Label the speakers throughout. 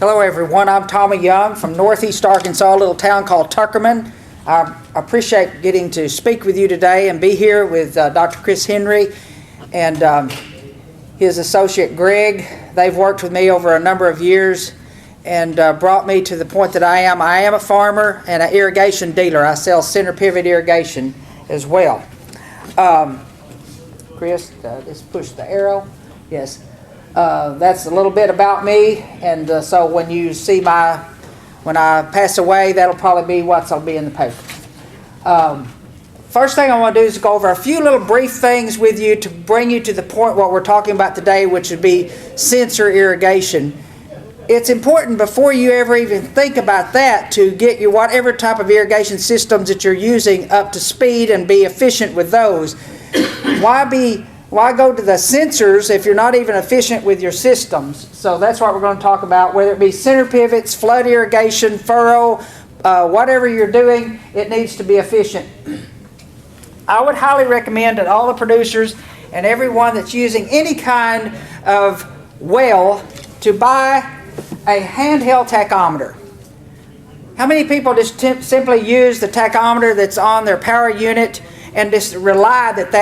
Speaker 1: Hello everyone, I'm Tommy Young from Northeast Arkansas, a little town called Tuckerman. I appreciate getting to speak with you today and be here with Dr. Chris Henry and his associate Greg. They've worked with me over a number of years and brought me to the point that I am. I am a farmer and an irrigation dealer. I sell center pivot irrigation as well. Chris, just push the arrow. Yes. That's a little bit about me, and so when you see when I pass away, that'll probably be what'll be in the paper. First thing I want to do is go over a few little brief things with you to bring you to the point what we're talking about today, which would be sensor irrigation. It's important before you ever even think about that to get your whatever type of irrigation systems that you're using up to speed and be efficient with those. Why go to the sensors if you're not even efficient with your systems? So that's what we're going to talk about, whether it be center pivots, flood irrigation, furrow, whatever you're doing, it needs to be efficient. I would highly recommend that all the producers and everyone that's using any kind of well to buy a handheld tachometer. How many people just simply use the tachometer that's on their power unit and just rely that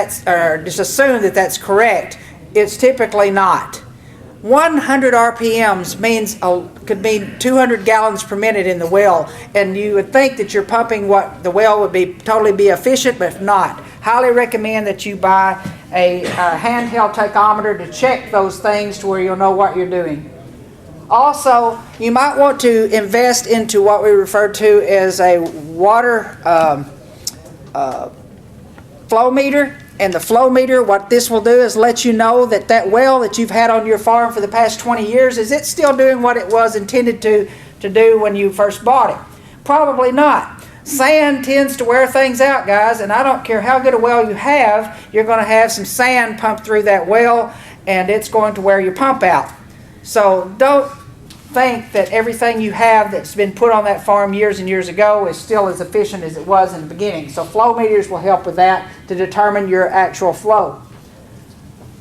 Speaker 1: just assume that that's correct? It's typically not. 100 RPMs could mean 200 gallons per minute in the well, and you would think that you're pumping what the well would be totally be efficient, but if not. Highly recommend that you buy a handheld tachometer to check those things to where you'll know what you're doing. Also, you might want to invest into what we refer to as a water flow meter. And the flow meter, what this will do is let you know that that well that you've had on your farm for the past 20 years, is it still doing what it was intended to do when you first bought it? Probably not. Sand tends to wear things out, guys, and I don't care how good a well you have, you're going to have some sand pumped through that well, and it's going to wear your pump out. So don't think that everything you have that's been put on that farm years and years ago is still as efficient as it was in the beginning. So flow meters will help with that to determine your actual flow.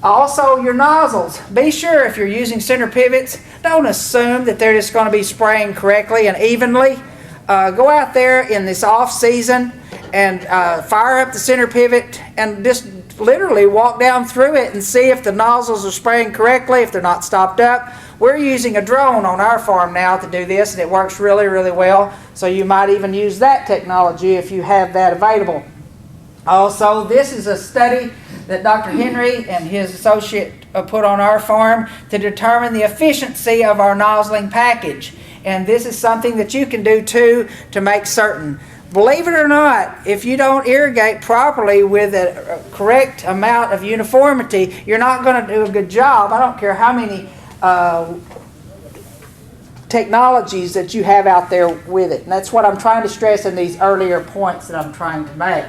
Speaker 1: Also, your nozzles. Be sure if you're using center pivots, don't assume that they're just going to be spraying correctly and evenly. Go out there in this off season and fire up the center pivot and just literally walk down through it and see if the nozzles are spraying correctly, if they're not stopped up. We're using a drone on our farm now to do this, and it works really, really well. So you might even use that technology if you have that available. Also, this is a study that Dr. Henry and his associate put on our farm to determine the efficiency of our nozzling package. And this is something that you can do too to make certain. Believe it or not, if you don't irrigate properly with a correct amount of uniformity, you're not going to do a good job. I don't care how many technologies that you have out there with it. And that's what I'm trying to stress in these earlier points that I'm trying to make.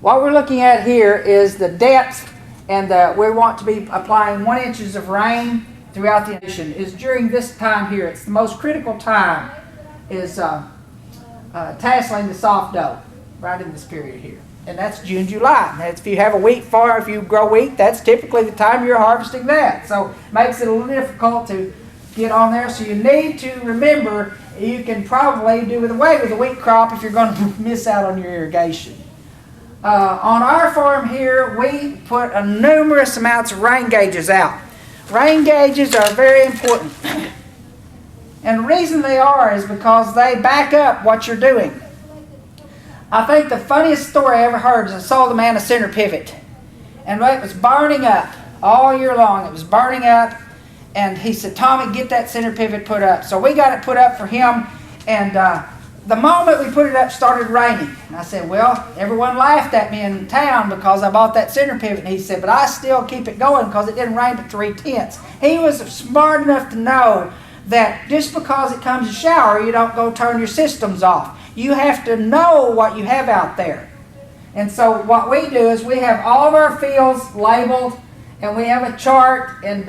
Speaker 1: What we're looking at here is the depth, and we want to be applying 1 inch of rain throughout the nation. Is during this time here. It's the most critical time is tasseling the soft dough right in this period here. And that's June, July. Now, if you have a wheat farm, if you grow wheat, that's typically the time you're harvesting that. So it makes it a little difficult to get on there. So you need to remember you can probably do away with the wheat crop if you're going to miss out on your irrigation. On our farm here, we put numerous amounts of rain gauges out. Rain gauges are very important. And the reason they are is because they back up what you're doing. I think the funniest story I ever heard is I sold a man a center pivot. And it was burning up all year long. It was burning up. And he said, Tommy, get that center pivot put up. So we got it put up for him. And the moment we put it up, started raining. And I said, well, everyone laughed at me in town because I bought that center pivot. And he said, but I still keep it going because it didn't rain but 3/10. He was smart enough to know that just because it comes a shower, you don't go turn your systems off. You have to know what you have out there. And so what we do is we have all of our fields labeled, and we have a chart, and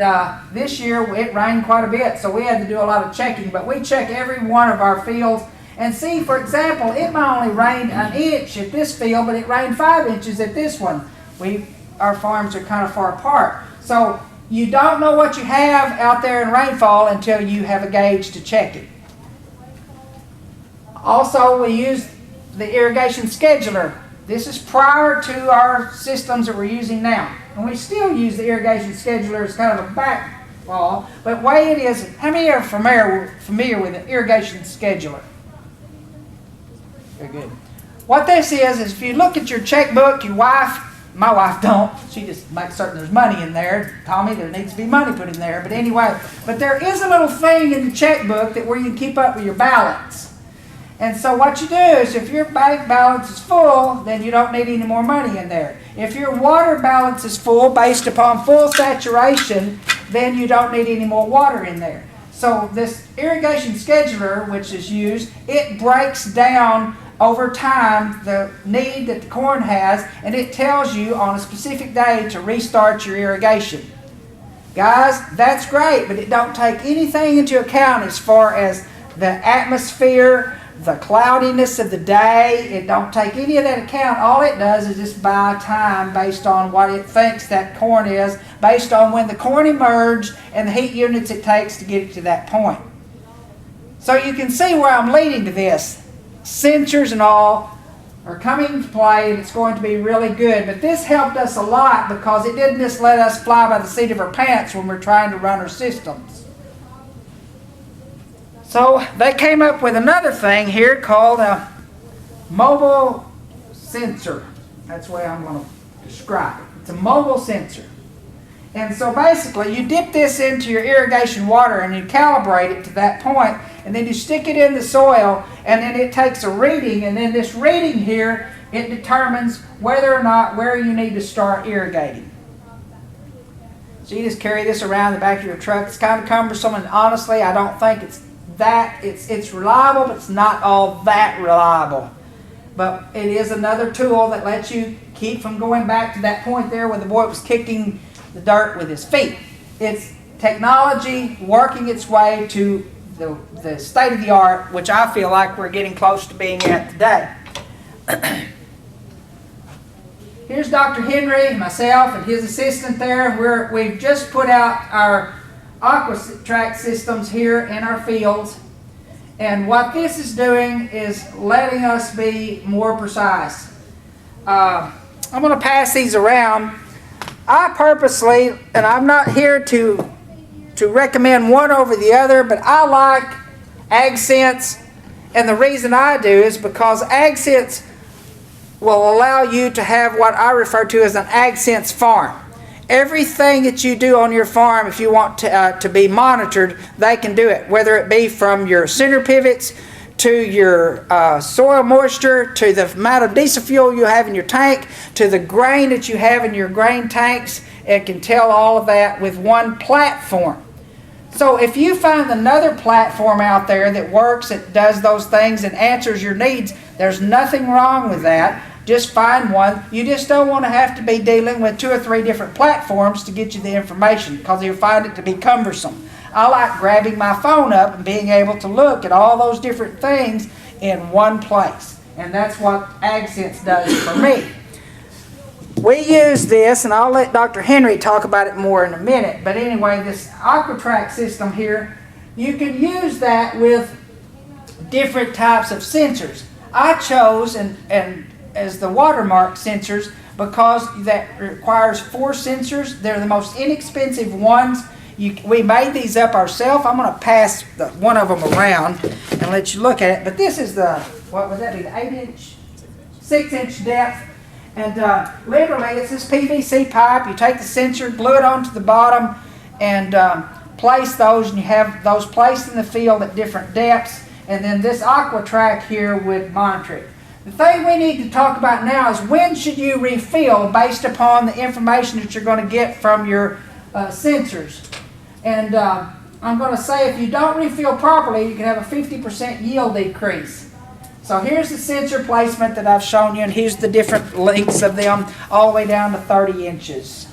Speaker 1: this year it rained quite a bit, so we had to do a lot of checking, but we check every one of our fields and see, for example, it might only rain 1 inch at this field, but it rained 5 inches at this one. We our farms are kind of far apart. So you don't know what you have out there in rainfall until you have a gauge to check it. Also, we use the irrigation scheduler. This is prior to our systems that we're using now. And we still use the irrigation scheduler as kind of a backwall. But the way it is, how many are familiar with the irrigation scheduler? Very good. What this is if you look at your checkbook, your wife, my wife don't, she just makes certain there's money in there. Tommy, there needs to be money put in there. But anyway, but there is a little thing in the checkbook that where you can keep up with your balance. And so what you do is if your bank balance is full, then you don't need any more money in there. If your water balance is full based upon full saturation, then you don't need any more water in there. So this irrigation scheduler, which is used, it breaks down over time the need that the corn has, and it tells you on a specific day to restart your irrigation. Guys, that's great, but it don't take anything into account as far as the atmosphere, the cloudiness of the day. It don't take any of that account. All it does is just buy time based on what it thinks that corn is, based on when the corn emerged and the heat units it takes to get it to that point. So you can see where I'm leading to this. Sensors and all are coming into play, and it's going to be really good. But this helped us a lot because it didn't just let us fly by the seat of our pants when we're trying to run our systems. So they came up with another thing here called a mobile sensor. That's the way I'm going to describe it. It's a mobile sensor. And so basically you dip this into your irrigation water and you calibrate it to that point, and then you stick it in the soil, and then it takes a reading, and then this reading here, it determines whether or not where you need to start irrigating. So you just carry this around the back of your truck. It's kind of cumbersome, and honestly I don't think it's reliable, but it's not all that reliable. But it is another tool that lets you keep from going back to that point there where the boy was kicking the dirt with his feet. It's technology working its way to the state of the art, which I feel like we're getting close to being at today. Here's Dr. Henry, myself, and his assistant there. We've just put out our Aquatrack systems here in our fields, and what this is doing is letting us be more precise. I'm going to pass these around. I purposely, and I'm not here to recommend one over the other, but I like AgSense, and the reason I do is because AgSense will allow you to have what I refer to as an AgSense farm. Everything that you do on your farm, if you want to be monitored, they can do it, whether it be from your center pivots to your soil moisture, to the amount of diesel fuel you have in your tank, to the grain that you have in your grain tanks. It can tell all of that with one platform. So if you find another platform out there that works, that does those things and answers your needs, there's nothing wrong with that. Just find one. You just don't want to have to be dealing with 2 or 3 different platforms to get you the information, because you'll find it to be cumbersome. I like grabbing my phone up and being able to look at all those different things in one place. And that's what AgSense does for me. We use this, and I'll let Dr. Henry talk about it more in a minute. But anyway, this Aquatrack system here, you can use that with different types of sensors. I chose and as the watermark sensors because that requires 4 sensors. They're the most inexpensive ones. We made these up ourselves. I'm going to pass one of them around and let you look at it. But this is the, what would that be, the 8-inch, 6-inch depth. And literally it's this PVC pipe. You take the sensor, glue it onto the bottom, and place those, and you have those placed in the field at different depths. And then this Aquatrack here would monitor it. The thing we need to talk about now is when should you refill based upon the information that you're going to get from your sensors. And I'm going to say if you don't refill properly, you can have a 50% yield decrease. So here's the sensor placement that I've shown you, and here's the different lengths of them all the way down to 30 inches.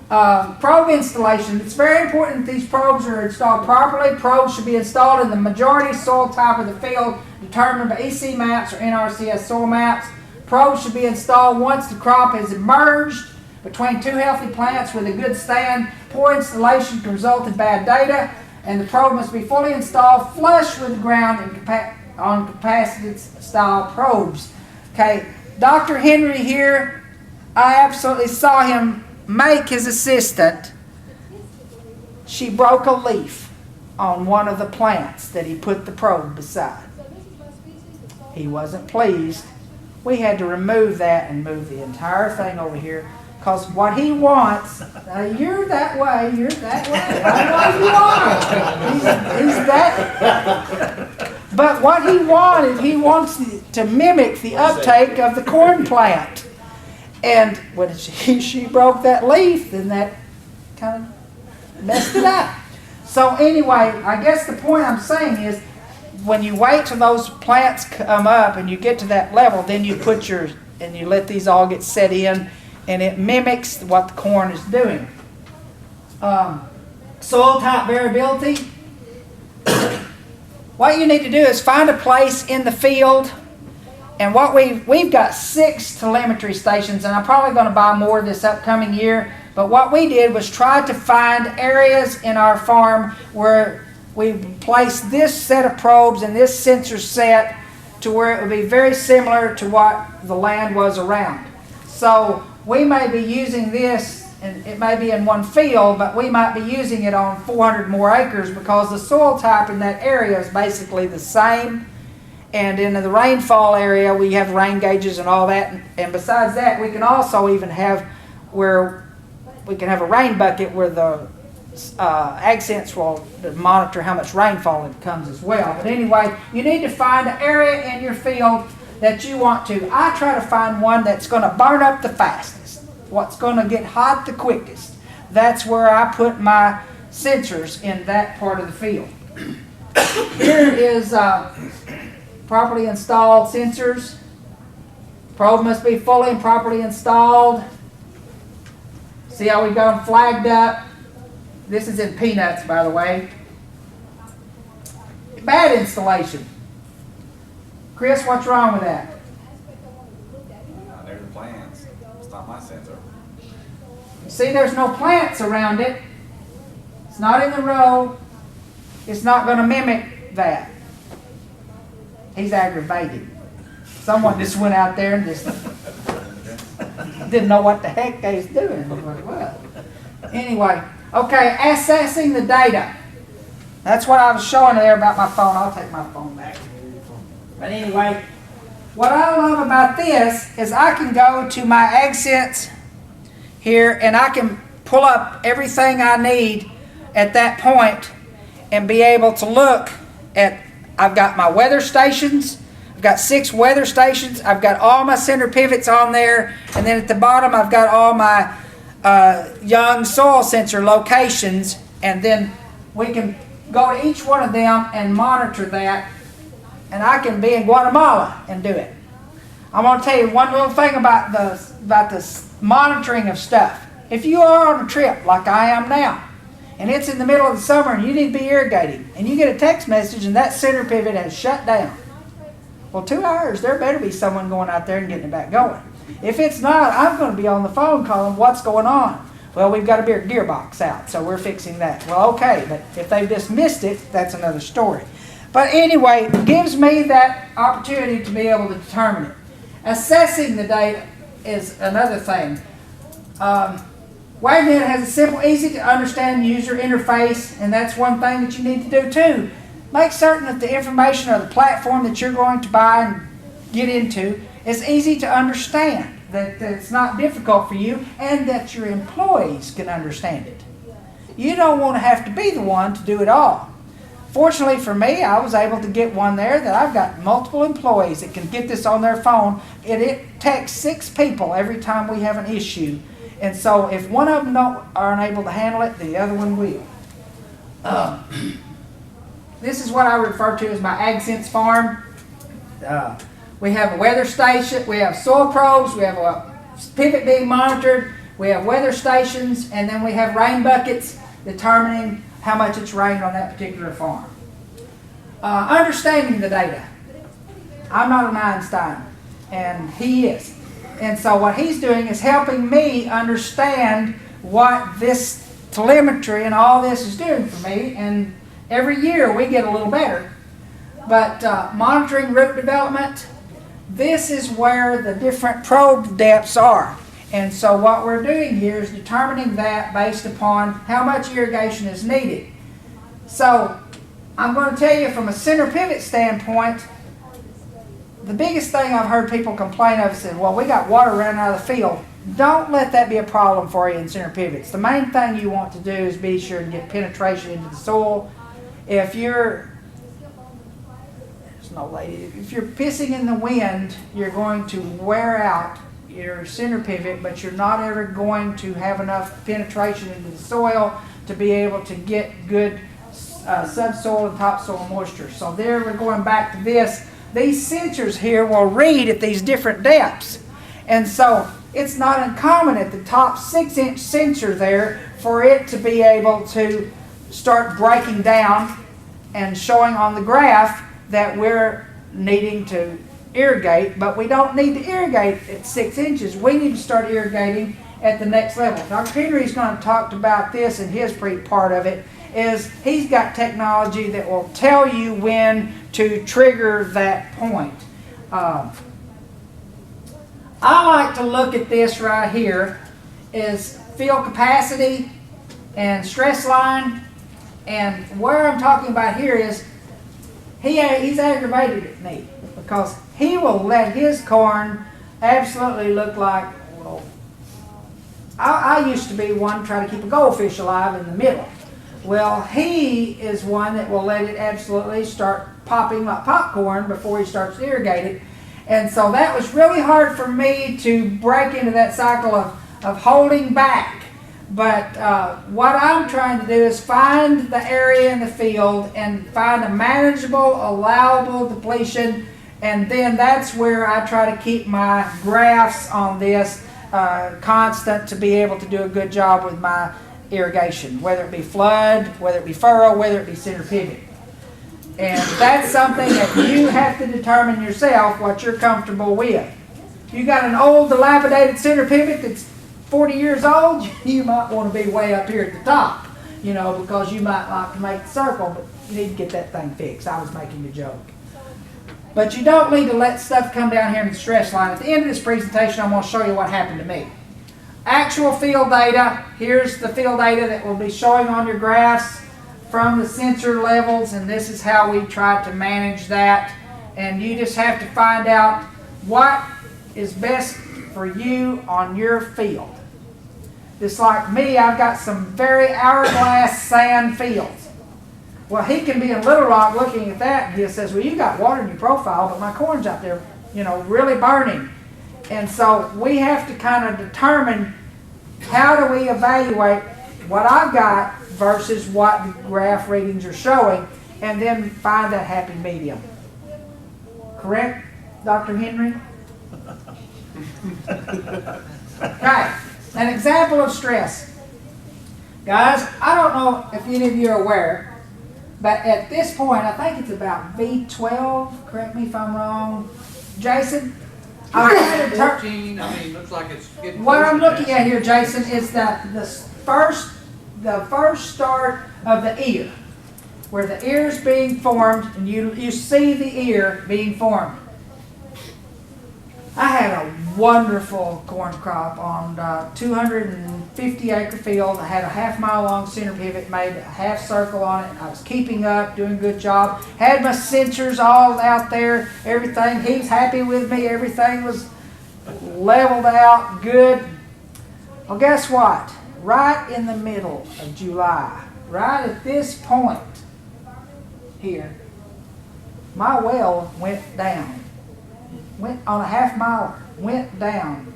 Speaker 1: Probe installation. It's very important that these probes are installed properly. Probes should be installed in the majority soil type of the field determined by EC maps or NRCS soil maps. probe should be installed once the crop has emerged between two healthy plants with a good stand. Poor installation can result in bad data, and the probe must be fully installed flush with the ground on capacitance style probes. Okay, Dr. Henry here, I absolutely saw him make his assistant. She broke a leaf on one of the plants that he put the probe beside. He wasn't pleased. We had to remove that and move the entire thing over here, because what he wants, you're that way, I know you are. He's that. But what he wanted, he wants to mimic the uptake of the corn plant. And when she broke that leaf, then that kind of messed it up. So anyway, I guess the point I'm saying is, when you wait till those plants come up and you get to that level, then you put and you let these all get set in, and it mimics what the corn is doing. Soil type variability. What you need to do is find a place in the field, and what we've got 6 telemetry stations, and I'm probably going to buy more this upcoming year. But what we did was try to find areas in our farm where we placed this set of probes and this sensor set to where it would be very similar to what the land was around. So we may be using this, and it may be in one field, but we might be using it on 400 more acres because the soil type in that area is basically the same. And in the rainfall area, we have rain gauges and all that. And besides that, we can also even have where we can have a rain bucket where the AgSense will monitor how much rainfall it comes as well. But anyway, you need to find an area in your field that you want to. I try to find one that's going to burn up the fastest, what's going to get hot the quickest. That's where I put my sensors, in that part of the field. Here is properly installed sensors. Probe must be fully and properly installed. See how we've got them flagged up? This is in peanuts, by the way. Bad installation. Chris, what's wrong with that?
Speaker 2: There's the plants. It's not my sensor.
Speaker 1: See, there's no plants around it. It's not in the row. It's not going to mimic that. He's aggravated. Someone just went out there and just didn't know what the heck they was doing. Well, anyway, okay, assessing the data. That's what I was showing there about my phone. I'll take my phone back. But anyway, what I love about this is I can go to my AgSense here and I can pull up everything I need at that point and be able to look at, I've got my weather stations. I've got 6 weather stations. I've got all my center pivots on there. And then at the bottom, I've got all my young soil sensor locations. And then we can go to each one of them and monitor that. And I can be in Guatemala and do it. I'm going to tell you one little thing about the monitoring of stuff. If you are on a trip like I am now, and it's in the middle of the summer and you need to be irrigating, and you get a text message and that center pivot has shut down, well, 2 hours, there better be someone going out there and getting it back going. If it's not, I'm going to be on the phone calling, what's going on? Well, we've got a gearbox out, so we're fixing that. Well, okay, but if they've just missed it, that's another story. But anyway, it gives me that opportunity to be able to determine it. Assessing the data is another thing. WagNet has a simple, easy to understand user interface, and that's one thing that you need to do too. Make certain that the information or the platform that you're going to buy and get into is easy to understand, that it's not difficult for you, and that your employees can understand it. You don't want to have to be the one to do it all. Fortunately for me, I was able to get one there that I've got multiple employees that can get this on their phone. It texts 6 people every time we have an issue. And so if one of them aren't able to handle it, the other one will. This is what I refer to as my AgSense farm. We have a weather station, we have soil probes, we have a pivot being monitored, we have weather stations, and then we have rain buckets determining how much it's rained on that particular farm. Understanding the data. I'm not an Einstein. and he is. And so what he's doing is helping me understand what this telemetry and all this is doing for me, and every year we get a little better. But monitoring root development, this is where the different probe depths are. And so what we're doing here is determining that based upon how much irrigation is needed. So I'm going to tell you from a center pivot standpoint, the biggest thing I've heard people complain of is, well, we got water running out of the field. Don't let that be a problem for you in center pivots. The main thing you want to do is be sure to get penetration into the soil. If you're if you're pissing in the wind, you're going to wear out your center pivot, but you're not ever going to have enough penetration into the soil to be able to get good subsoil and topsoil moisture. So there we're going back to this. These sensors here will read at these different depths. And so it's not uncommon at the top 6-inch sensor there for it to be able to start breaking down and showing on the graph that we're needing to irrigate, but we don't need to irrigate at 6 inches. We need to start irrigating at the next level. Dr. Henry's going to talk about this in his part of it, is he's got technology that will tell you when to trigger that point. I like to look at this right here is field capacity and stress line, and where I'm talking about here is he's aggravated at me because he will let his corn absolutely look like, well, I used to be one trying to keep a goldfish alive in the middle. Well, he is one that will let it absolutely start popping like popcorn before he starts to irrigate it. And so that was really hard for me to break into that cycle of holding back. But what I'm trying to do is find the area in the field and find a manageable, allowable depletion, and then that's where I try to keep my graphs on this constant to be able to do a good job with my irrigation, whether it be flood, whether it be furrow, whether it be center pivot. And that's something that you have to determine yourself what you're comfortable with. If you got an old dilapidated center pivot that's 40 years old, you might want to be way up here at the top, you know, because you might like to make the circle, but you need to get that thing fixed. I was making a joke. But you don't need to let stuff come down here in the stress line. At the end of this presentation, I'm going to show you what happened to me. Actual field data. Here's the field data that will be showing on your graphs from the sensor levels, and this is how we try to manage that. And you just have to find out what is best for you on your field. Just like me, I've got some very hourglass sand fields. Well, he can be in Little Rock looking at that, and he says, well, you got water in your profile, but my corn's out there, you know, really burning. And so we have to kind of determine how do we evaluate what I've got versus what the graph readings are showing, and then find that happy medium. Correct, Dr. Henry? Okay, an example of stress. Guys, I don't know if any of you are aware, but at this point, I think it's about V12, correct me if I'm wrong. Jason?
Speaker 3: I mean, looks like it's getting
Speaker 1: what I'm
Speaker 3: close to
Speaker 1: looking at here, Jason, is the first start of the ear, where the ear is being formed, and you see the ear being formed. I had a wonderful corn crop on 250 acre field. I had a half-mile long center pivot, made a half circle on it. I was keeping up, doing a good job. Had my sensors all out there, everything. He was happy with me. Everything was leveled out, good. Well, guess what? Right in the middle of July, right at this point here, my well went down. Went on a half mile, went down.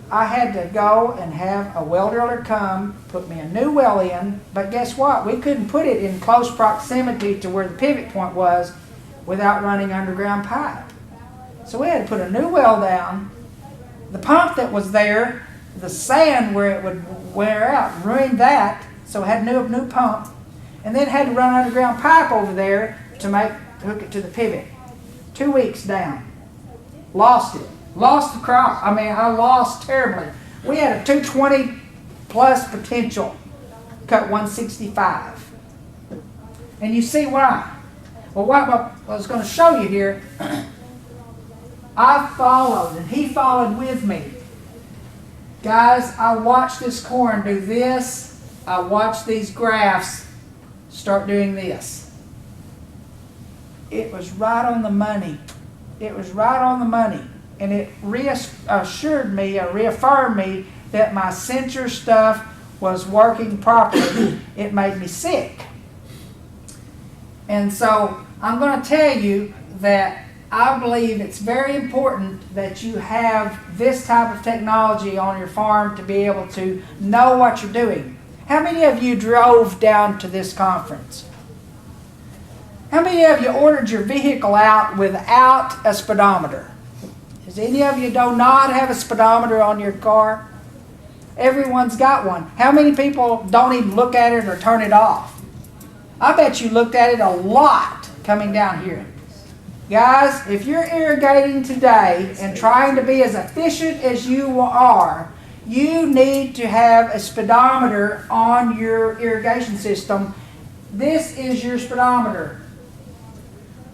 Speaker 1: I had to go and have a well driller come, put me a new well in, but guess what? We couldn't put it in close proximity to where the pivot point was without running underground pipe. So we had to put a new well down. The pump that was there, the sand where it would wear out, ruined that, so we had a new pump, and then had to run underground pipe over there to hook it to the pivot. 2 weeks down. Lost it. Lost the crop. I mean, I lost terribly. We had a 220 plus potential. Cut 165. And you see why. Well, what I was going to show you here, I followed and he followed with me. Guys, I watched this corn do this. I watched these graphs start doing this. It was right on the money. It was right on the money. And it reassured me, or reaffirmed me, that my sensor stuff was working properly. It made me sick. And so I'm going to tell you that I believe it's very important that you have this type of technology on your farm to be able to know what you're doing. How many of you drove down to this conference? How many of you ordered your vehicle out without a speedometer? Does any of you do not have a speedometer on your car? Everyone's got one. How many people don't even look at it or turn it off? I bet you looked at it a lot coming down here. Guys, if you're irrigating today and trying to be as efficient as you are, you need to have a speedometer on your irrigation system. This is your speedometer.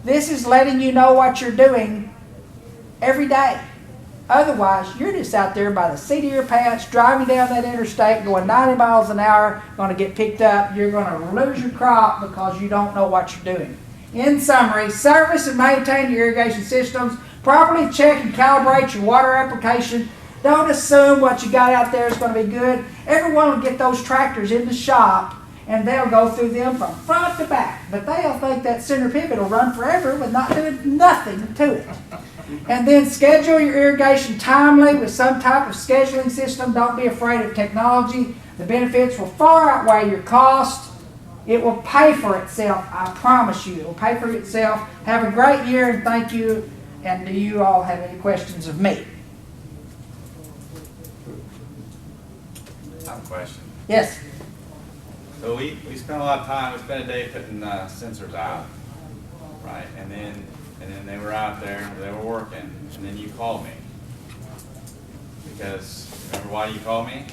Speaker 1: This is letting you know what you're doing every day. Otherwise, you're just out there by the seat of your pants, driving down that interstate, going 90 miles an hour, going to get picked up. You're going to lose your crop because you don't know what you're doing. In summary, service and maintain your irrigation systems. Properly check and calibrate your water application. Don't assume what you got out there is going to be good. Everyone will get those tractors in the shop and they'll go through them from front to back. But they'll think that center pivot will run forever with not doing nothing to it. And then schedule your irrigation timely with some type of scheduling system. Don't be afraid of technology. The benefits will far outweigh your cost. It will pay for itself. I promise you. It will pay for itself. Have a great year and thank you. And do you all have any questions of me?
Speaker 2: I have a question.
Speaker 1: Yes.
Speaker 2: So we spent a lot of time, we spent a day putting sensors out, right? And then they were out there, they were working, and then you called me. Because, remember why you called me?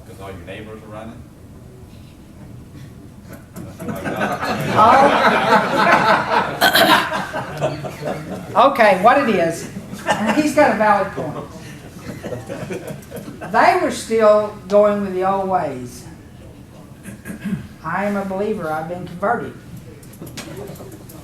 Speaker 2: Because all your neighbors were running?
Speaker 1: Okay, what it is, and he's got a valid point. They were still going with the old ways. I am a believer. I've been converted.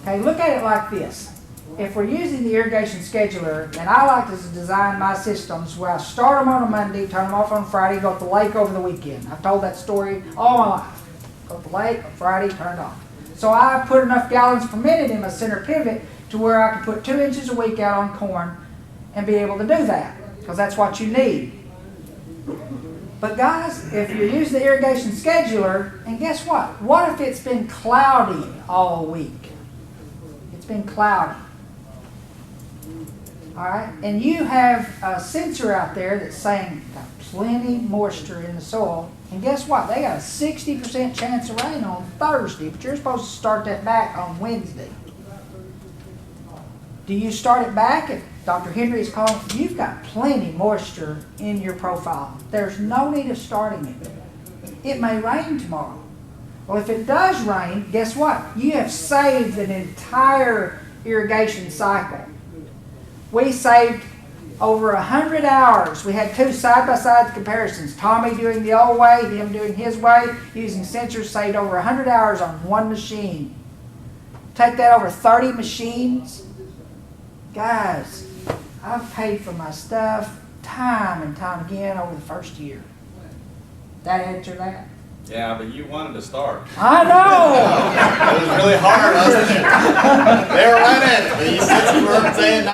Speaker 1: Okay, look at it like this. If we're using the irrigation scheduler, and I like to design my systems where I start them on a Monday, turn them off on Friday, go to the lake over the weekend. I've told that story all my life. Go to the lake on Friday, turn it off. So I put enough gallons per minute in my center pivot to where I can put 2 inches a week out on corn and be able to do that, because that's what you need. But guys, if you're using the irrigation scheduler, and guess what? What if it's been cloudy all week? It's been cloudy. All right, and you have a sensor out there that's saying got plenty moisture in the soil, and guess what? They got a 60% chance of rain on Thursday, but you're supposed to start that back on Wednesday. Do you start it back if Dr. Henry is calling? You've got plenty moisture in your profile. There's no need of starting it. It may rain tomorrow. Well, if it does rain, guess what? You have saved an entire irrigation cycle. We saved over 100 hours. We had 2 side-by-side comparisons. Tommy doing the old way, him doing his way, using sensors, saved over 100 hours on one machine. Take that over 30 machines. Guys, I've paid for my stuff time and time again over the first year. That answer that?
Speaker 2: Yeah, but you wanted to start.
Speaker 1: I know!
Speaker 2: It was really hard, wasn't it? They were running, but you said you weren't saying